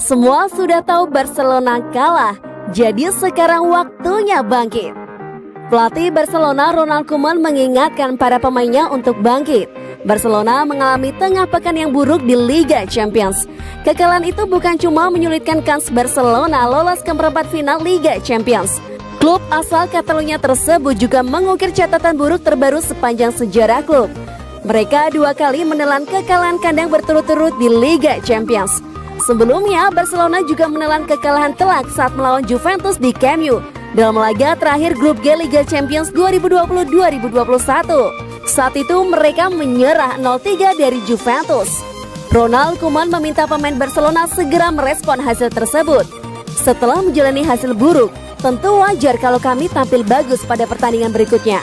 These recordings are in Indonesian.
Semua sudah tahu Barcelona kalah, jadi sekarang waktunya bangkit. Pelatih Barcelona Ronald Koeman mengingatkan para pemainnya untuk bangkit. Barcelona mengalami tengah pekan yang buruk di Liga Champions. Kekalahan itu bukan cuma menyulitkan kans Barcelona lolos ke perempat final Liga Champions. Klub asal Catalunya tersebut juga mengukir catatan buruk terbaru sepanjang sejarah klub. Mereka 2 kali menelan kekalahan kandang berturut-turut di Liga Champions. Sebelumnya, Barcelona juga menelan kekalahan telak saat melawan Juventus di Camp Nou dalam laga terakhir grup G Liga Champions 2020-2021. Saat itu mereka menyerah 0-3 dari Juventus. Ronald Koeman meminta pemain Barcelona segera merespon hasil tersebut. Setelah menjalani hasil buruk, tentu wajar kalau kami tampil bagus pada pertandingan berikutnya,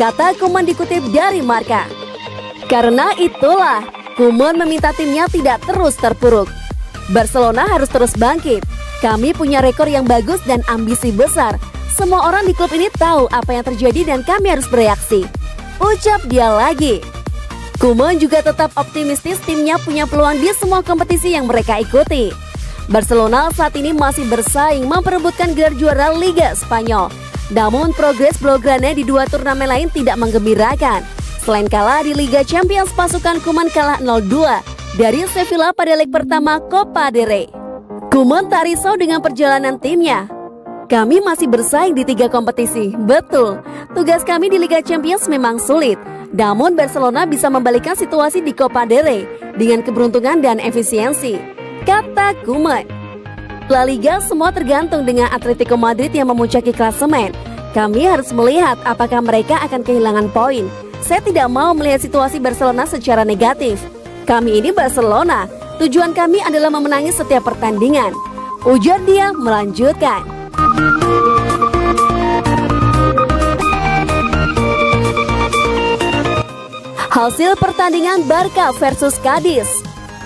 kata Koeman dikutip dari Marca. Karena itulah, Koeman meminta timnya tidak terus terpuruk. Barcelona harus terus bangkit. Kami punya rekor yang bagus dan ambisi besar. Semua orang di klub ini tahu apa yang terjadi dan kami harus bereaksi, ucap dia lagi. Koeman juga tetap optimistis timnya punya peluang di semua kompetisi yang mereka ikuti. Barcelona saat ini masih bersaing memperebutkan gelar juara Liga Spanyol. Namun progres Blaugrana di 2 turnamen lain tidak menggembirakan. Selain kalah di Liga Champions, pasukan Koeman kalah 0-2 dari Sevilla pada leg pertama Copa del Rey. Koeman tak risau dengan perjalanan timnya. Kami masih bersaing di 3 kompetisi. Betul, tugas kami di Liga Champions memang sulit. Namun Barcelona bisa membalikkan situasi di Copa del Rey dengan keberuntungan dan efisiensi, kata Koeman. La Liga semua tergantung dengan Atletico Madrid yang memuncaki klasemen. Kami harus melihat apakah mereka akan kehilangan poin. Saya tidak mau melihat situasi Barcelona secara negatif. Kami ini Barcelona, tujuan kami adalah memenangi setiap pertandingan, ujar dia melanjutkan. Hasil pertandingan Barca versus Cadiz.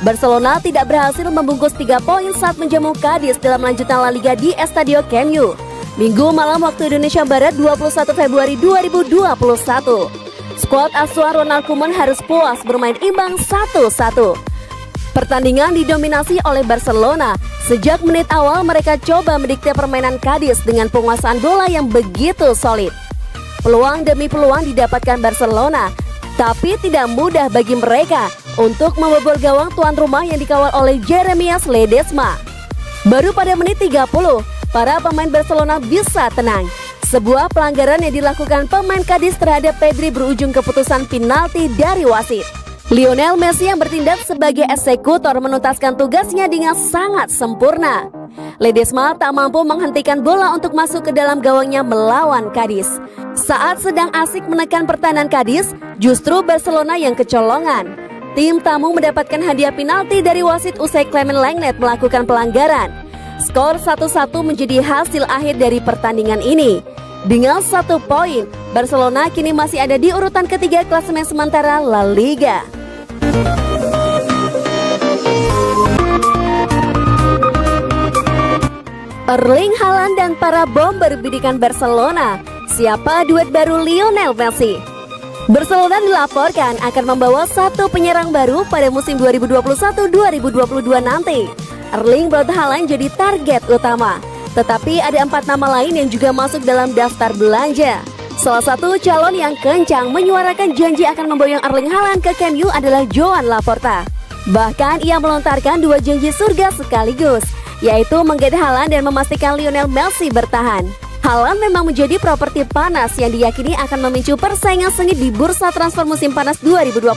Barcelona tidak berhasil membungkus 3 poin saat menjamu Cadiz dalam lanjutan La Liga di Estadio Camp Nou, Minggu malam waktu Indonesia Barat 21 Februari 2021. Skuad asuhan Ronald Koeman harus puas bermain imbang 1-1. Pertandingan didominasi oleh Barcelona. Sejak menit awal mereka coba mendikte permainan Cadiz dengan penguasaan bola yang begitu solid. Peluang demi peluang didapatkan Barcelona, tapi tidak mudah bagi mereka untuk membobol gawang tuan rumah yang dikawal oleh Jeremías Ledesma. Baru pada menit 30, para pemain Barcelona bisa tenang. Sebuah pelanggaran yang dilakukan pemain Cadiz terhadap Pedri berujung keputusan penalti dari wasit. Lionel Messi yang bertindak sebagai eksekutor menuntaskan tugasnya dengan sangat sempurna. Ledesma tak mampu menghentikan bola untuk masuk ke dalam gawangnya melawan Cadiz. Saat sedang asik menekan pertahanan Cadiz, justru Barcelona yang kecolongan. Tim tamu mendapatkan hadiah penalti dari wasit usai Clement Lenglet melakukan pelanggaran. Skor 1-1 menjadi hasil akhir dari pertandingan ini. Dengan 1 poin, Barcelona kini masih ada di urutan ketiga klasemen sementara La Liga. Erling Haaland dan para bomber bidikan Barcelona. Siapa duet baru Lionel Messi? Barcelona dilaporkan akan membawa 1 penyerang baru pada musim 2021-2022 nanti. Erling Braut Haaland jadi target utama. Tetapi ada 4 nama lain yang juga masuk dalam daftar belanja. Salah satu calon yang kencang menyuarakan janji akan memboyong Erling Haaland ke Camp Nou adalah Joan Laporta. Bahkan ia melontarkan 2 janji surga sekaligus, yaitu menggait Haaland dan memastikan Lionel Messi bertahan. Haaland memang menjadi properti panas yang diyakini akan memicu persaingan sengit di bursa transfer musim panas 2021.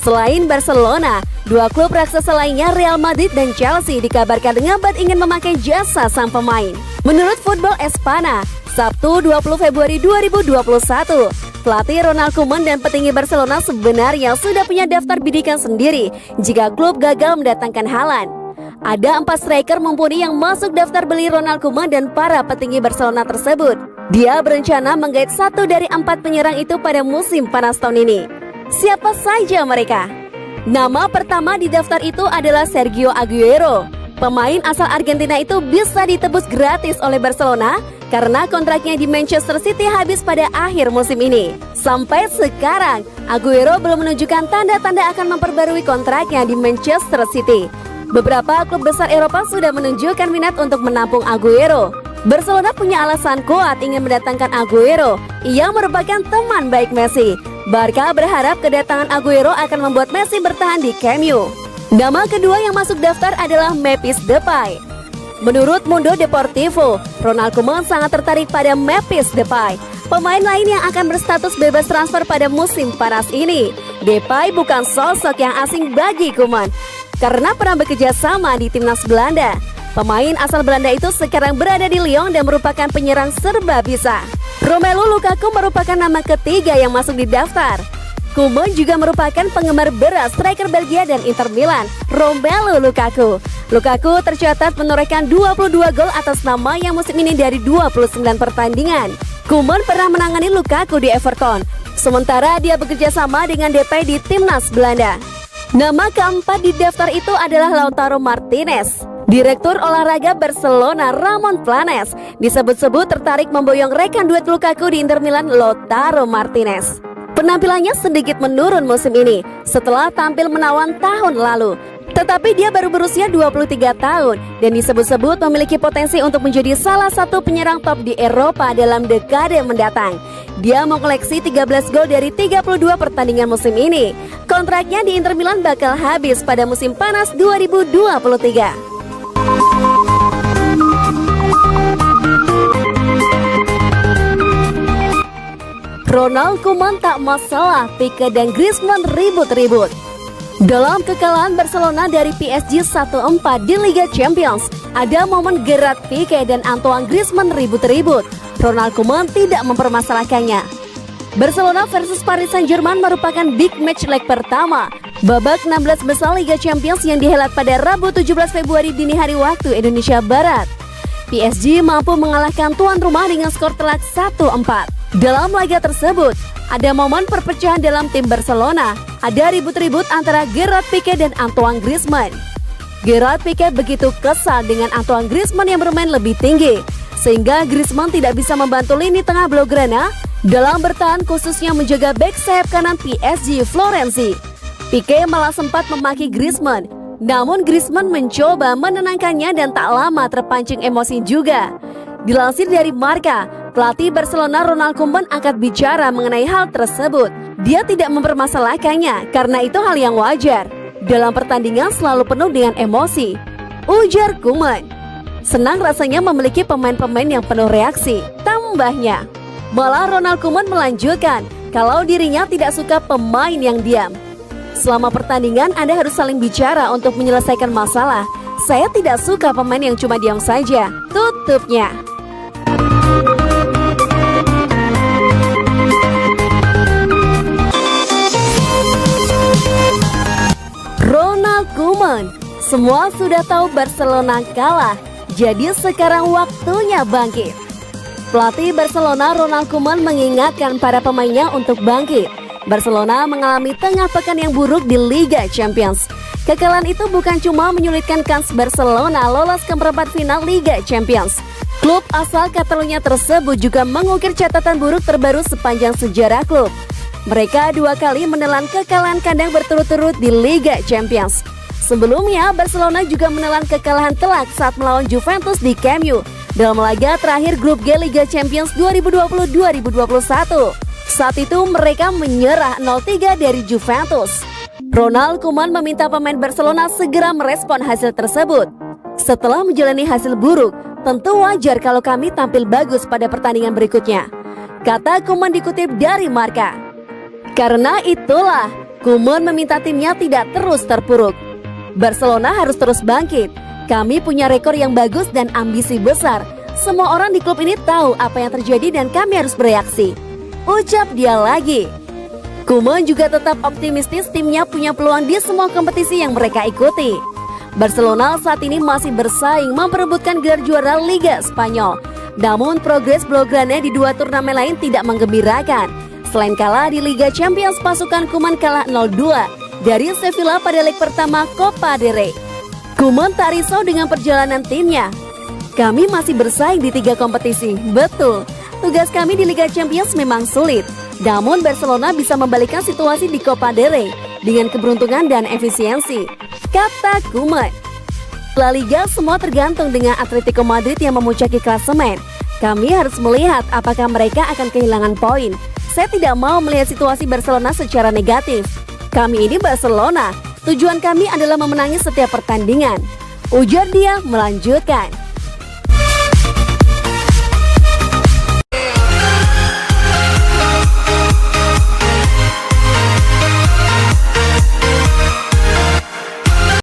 Selain Barcelona, 2 klub raksasa lainnya Real Madrid dan Chelsea dikabarkan ngebat ingin memakai jasa sang pemain. Menurut Football Espana, Sabtu 20 Februari 2021, pelatih Ronald Koeman dan petinggi Barcelona sebenarnya sudah punya daftar bidikan sendiri jika klub gagal mendatangkan Haaland. Ada 4 striker mumpuni yang masuk daftar beli Ronald Koeman dan para petinggi Barcelona tersebut. Dia berencana menggait 1 dari 4 penyerang itu pada musim panas tahun ini. Siapa saja mereka? Nama pertama di daftar itu adalah Sergio Aguero. Pemain asal Argentina itu bisa ditebus gratis oleh Barcelona karena kontraknya di Manchester City habis pada akhir musim ini. Sampai sekarang, Aguero belum menunjukkan tanda-tanda akan memperbarui kontraknya di Manchester City. Beberapa klub besar Eropa sudah menunjukkan minat untuk menampung Aguero. Barcelona punya alasan kuat ingin mendatangkan Aguero. Ia merupakan teman baik Messi. Barca berharap kedatangan Aguero akan membuat Messi bertahan di Camp Nou. Nama kedua yang masuk daftar adalah Memphis Depay. Menurut Mundo Deportivo, Ronald Koeman sangat tertarik pada Memphis Depay, pemain lain yang akan berstatus bebas transfer pada musim panas ini. Depay bukan sosok yang asing bagi Koeman karena pernah bekerja sama di timnas Belanda. Pemain asal Belanda itu sekarang berada di Lyon dan merupakan penyerang serba bisa. Romelu Lukaku merupakan nama ketiga yang masuk di daftar. Koeman juga merupakan penggemar berat striker Belgia dan Inter Milan, Romelu Lukaku. Lukaku tercatat menorehkan 22 gol atas namanya musim ini dari 29 pertandingan. Koeman pernah menangani Lukaku di Everton, sementara dia bekerja sama dengan Depay di timnas Belanda. Nama keempat di daftar itu adalah Lautaro Martinez. Direktur olahraga Barcelona Ramon Planes disebut-sebut tertarik memboyong rekan duet Lukaku di Inter Milan, Lautaro Martinez. Penampilannya sedikit menurun musim ini setelah tampil menawan tahun lalu. Tetapi dia baru berusia 23 tahun dan disebut-sebut memiliki potensi untuk menjadi salah satu penyerang top di Eropa dalam dekade mendatang. Dia mengoleksi 13 gol dari 32 pertandingan musim ini. Kontraknya di Inter Milan bakal habis pada musim panas 2023. Ronald Koeman tak masalah, Pique dan Griezmann ribut-ribut. Dalam kekalahan Barcelona dari PSG 1-4 di Liga Champions, ada momen Gerard Pique dan Antoine Griezmann ribut-ribut. Ronald Koeman tidak mempermasalahkannya. Barcelona versus Paris Saint-Germain merupakan big match leg pertama babak 16 besar Liga Champions yang dihelat pada Rabu 17 Februari dini hari waktu Indonesia Barat. PSG mampu mengalahkan tuan rumah dengan skor telak 1-4. Dalam laga tersebut, ada momen perpecahan dalam tim Barcelona. Ada ribut-ribut antara Gerard Pique dan Antoine Griezmann. Gerard Pique begitu kesal dengan Antoine Griezmann yang bermain lebih tinggi, sehingga Griezmann tidak bisa membantu lini tengah Blaugrana dalam bertahan, khususnya menjaga bek sayap kanan PSG Florenzi. Pique malah sempat memaki Griezmann, namun Griezmann mencoba menenangkannya dan tak lama terpancing emosi juga. Dilansir dari Marca, pelatih Barcelona Ronald Koeman angkat bicara mengenai hal tersebut. Dia tidak mempermasalahkannya karena itu hal yang wajar. Dalam pertandingan selalu penuh dengan emosi, ujar Koeman. Senang rasanya memiliki pemain-pemain yang penuh reaksi, tambahnya. Malah Ronald Koeman melanjutkan kalau dirinya tidak suka pemain yang diam. Selama pertandingan Anda harus saling bicara untuk menyelesaikan masalah. Saya tidak suka pemain yang cuma diam saja, tutupnya. Ronald Koeman, semua sudah tahu Barcelona kalah, jadi sekarang waktunya bangkit. Pelatih Barcelona Ronald Koeman mengingatkan para pemainnya untuk bangkit. Barcelona mengalami tengah pekan yang buruk di Liga Champions. Kekalahan itu bukan cuma menyulitkan kans Barcelona lolos ke perempat final Liga Champions. Klub asal Catalunya tersebut juga mengukir catatan buruk terbaru sepanjang sejarah klub. Mereka 2 kali menelan kekalahan kandang berturut-turut di Liga Champions. Sebelumnya, Barcelona juga menelan kekalahan telak saat melawan Juventus di Camp Nou dalam laga terakhir grup G Liga Champions 2020-2021. Saat itu mereka menyerah 0-3 dari Juventus. Ronald Koeman meminta pemain Barcelona segera merespon hasil tersebut. Setelah menjalani hasil buruk, tentu wajar kalau kami tampil bagus pada pertandingan berikutnya, kata Koeman dikutip dari Marca. Karena itulah, Koeman meminta timnya tidak terus terpuruk. Barcelona harus terus bangkit. Kami punya rekor yang bagus dan ambisi besar. Semua orang di klub ini tahu apa yang terjadi dan kami harus bereaksi, ucap dia lagi. Koeman juga tetap optimistis timnya punya peluang di semua kompetisi yang mereka ikuti. Barcelona saat ini masih bersaing memperebutkan gelar juara Liga Spanyol. Namun progres Blaugrana di 2 turnamen lain tidak menggembirakan. Selain kalah di Liga Champions, pasukan Koeman kalah 0-2 dari Sevilla pada leg pertama Copa del Rey. Koeman tak risau dengan perjalanan timnya. Kami masih bersaing di 3 kompetisi, betul. Tugas kami di Liga Champions memang sulit. Namun Barcelona bisa membalikkan situasi di Copa del Rey dengan keberuntungan dan efisiensi, kata Koeman. La Liga semua tergantung dengan Atletico Madrid yang memuncaki klasemen. Kami harus melihat apakah mereka akan kehilangan poin. Saya tidak mau melihat situasi Barcelona secara negatif. Kami ini Barcelona, tujuan kami adalah memenangi setiap pertandingan, ujar dia melanjutkan.